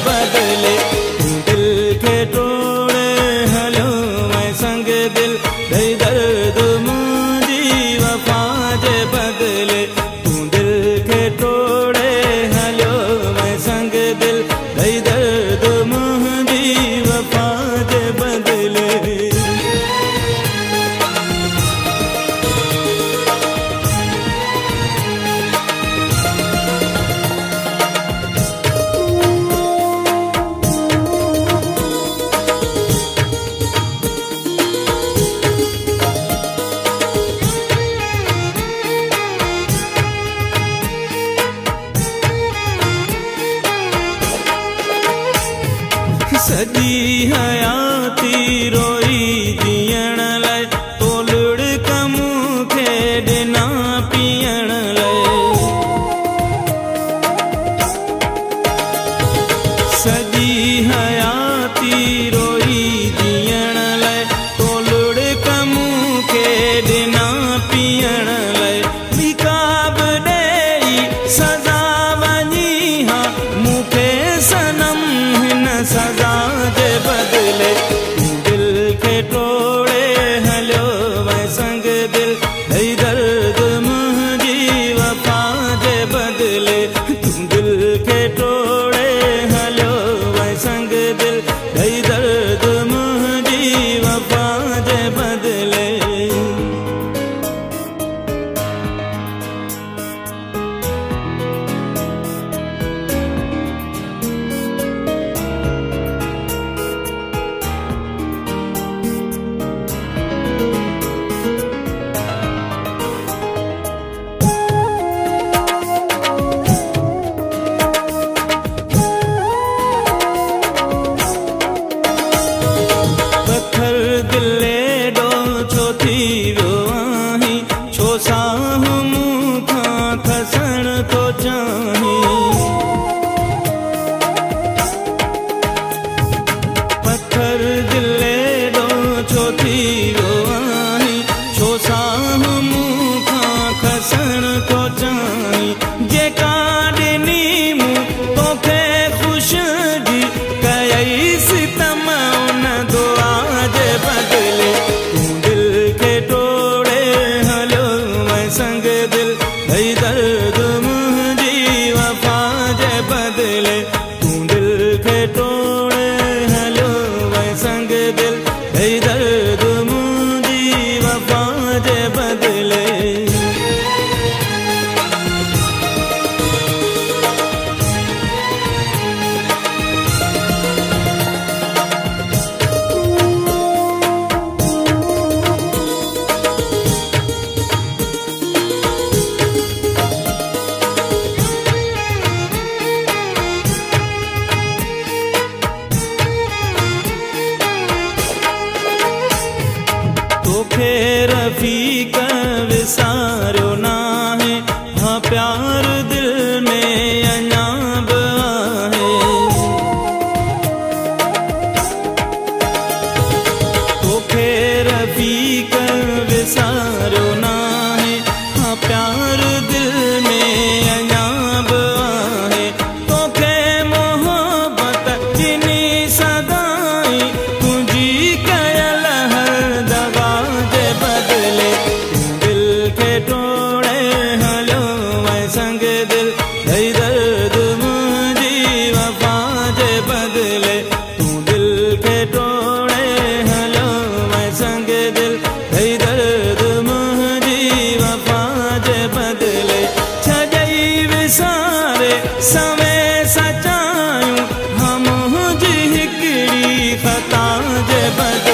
बदले तू दिल के तोड़े हलो मैं संग दिल दई दर्द मुझी वफा जे बदले तू दिल के तोड़े हलो मैं संग दिल दई दर्द मुझी वफा जे बदले। सजी हयाती रोई जीअण लाइ तोलड़ कम खे ॾिना पीअण लाइ। सजी हयाती रोई जीअण लाइ तोलड़ कम खे ॾिना पीअण लाइ। बिकाब ॾेई सज़ा वञी हा मूंखे सनम हिन सज़ा जे बदले तू दिल के तोड़े हलो मैं संग दिल दई दर्द मुझी वफा जे बदले तू दिल के तोड़े हलो मैं संग दिल दई दर्द मुझी वफा जे बदले। दिले डो छो थी वियो आहीं छो साहु मूंखां खसण थो चाहीं। पत्थर दिले डो छो थी वियो आहीं छो साहु मूंखां खसण थो चाहीं। जेका ॾिनी मूं तोखे ख़ुशि जी कयई सितम उन दुआ जे बदले तू दिल के तोड़े हलो मैं संग दिल दई दर्द मुझी वफा जे बदले तू दिल के तोड़े हलो मैं संग दिल दई दर्द मुझी वफा जे बदले। तोखे रफ़ीक विसारियो नाहे हाँ प्यार दिल में अञा बि आहे। तोखे रफ़ीक विसारियो नाहे हाँ प्यार दिल में अञा बि आहे। तोखे मोहबत जिनी सदाई तुंहिंजी कयल हर दगा जे बदले तू दिल के तोड़े हलो मैं संग दिल दई दर्द मुझी वफा जे बदले तू दिल के तोड़े हलो मैं संग दिल दई दर्द मुझी वफा जे बदले। छॾई विसारे समय सचायूं हम मुंहिंजी हिकिड़ी ख़ता जे बदले